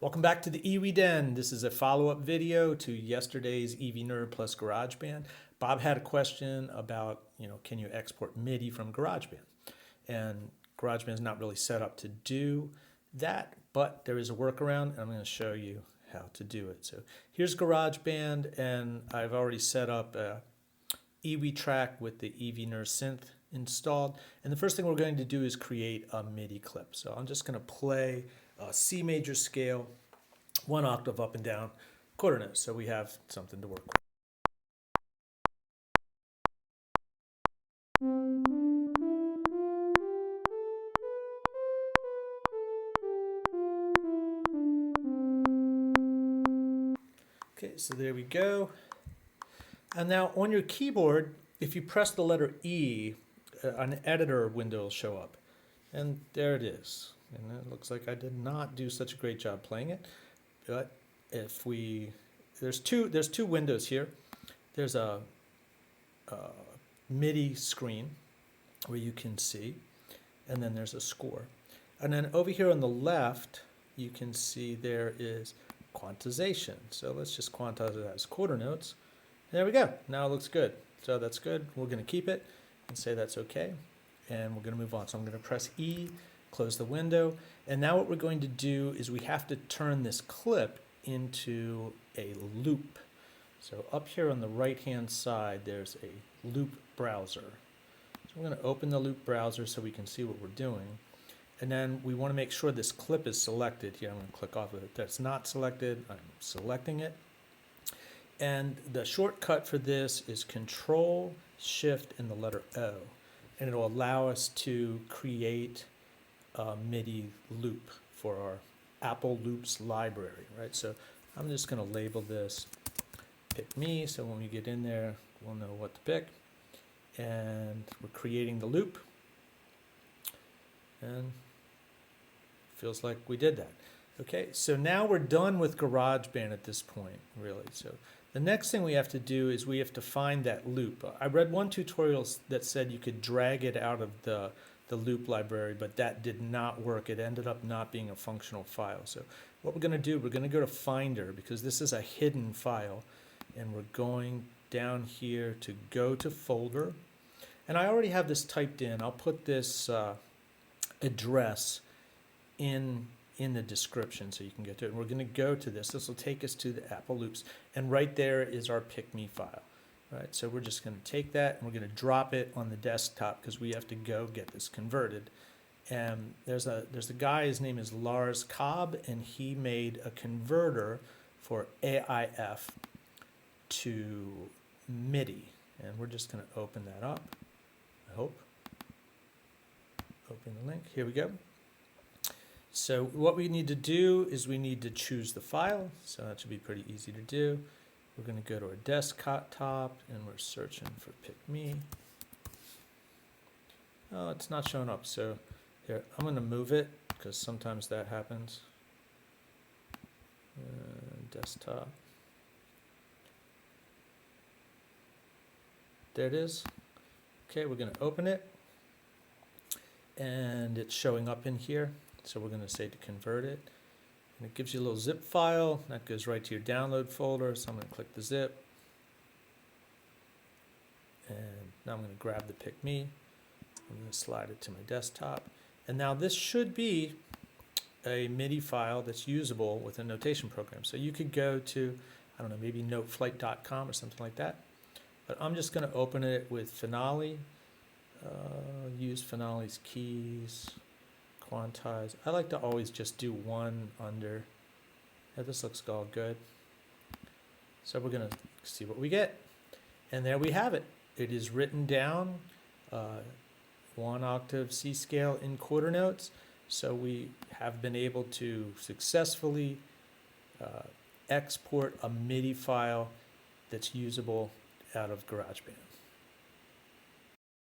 Welcome back to the EWI Den. This is a follow-up video to yesterday's EV Nerd plus Garageband. Bob had a question about, can you export Midi from Garageband? And Garageband is not really set up to do that, but there is a workaround, and I'm going to show you how to do it. So here's Garageband, and I've already set up a EWI track with the EV Nerd synth installed. And the first thing we're going to do is create a Midi clip. So I'm just going to play C major scale, 1 octave up and down, quarter notes, so we have something to work with. Okay, so there we go. And now on your keyboard, if you press the letter E, an editor window will show up. And there it is. And it looks like I did not do such a great job playing it. But if there's two windows here. There's a MIDI screen where you can see, and then there's a score. And then over here on the left, you can see there is quantization. So let's just quantize it as quarter notes. There we go. Now it looks good. So that's good. We're going to keep it and say that's okay. And we're going to move on. So I'm going to press E, close the window. And now what we're going to do is we have to turn this clip into a loop. So up here on the right-hand side, there's a loop browser. So we're going to open the loop browser so we can see what we're doing. And then we want to make sure this clip is selected. Here, I'm going to click off of it. That's not selected. I'm selecting it. And the shortcut for this is Control, Shift, and the letter O. And it'll allow us to create a MIDI loop for our Apple Loops library, right? So I'm just going to label this Pick Me, so when we get in there, we'll know what to pick. And we're creating the loop. And feels like we did that. Okay, so now we're done with GarageBand at this point, really. So the next thing we have to do is we have to find that loop. I read one tutorial that said you could drag it out of the loop library, but that did not work. It ended up not being a functional file. So what we're going to do, we're going to go to Finder, because this is a hidden file, and we're going down here to go to folder. And I already have this typed in. I'll put this address in the description so you can get to it. And we're going to go to this. This will take us to the Apple Loops. And right there is our Pick Me file. Right, so we're just going to take that and we're going to drop it on the desktop because we have to go get this converted. And there's a guy, his name is Lars Kobbe, and he made a converter for AIF to MIDI. And we're just going to open that up, I hope. Open the link. Here we go. So what we need to do is we need to choose the file. So that should be pretty easy to do. We're going to go to our desktop and we're searching for Pick Me. Oh, it's not showing up. So here, I'm going to move it because sometimes that happens. Desktop. There it is. Okay, we're going to open it. And it's showing up in here. So we're going to say to convert it. And it gives you a little zip file. That goes right to your download folder. So I'm going to click the zip. And now I'm going to grab the Pick Me. I'm going to slide it to my desktop. And now this should be a MIDI file that's usable with a notation program. So you could go to, I don't know, maybe noteflight.com or something like that. But I'm just going to open it with Finale. Use Finale's keys. Quantize. I like to always just do one under. Yeah, this looks all good. So we're going to see what we get. And there we have it. It is written down 1 octave C scale in quarter notes. So we have been able to successfully export a MIDI file that's usable out of GarageBand.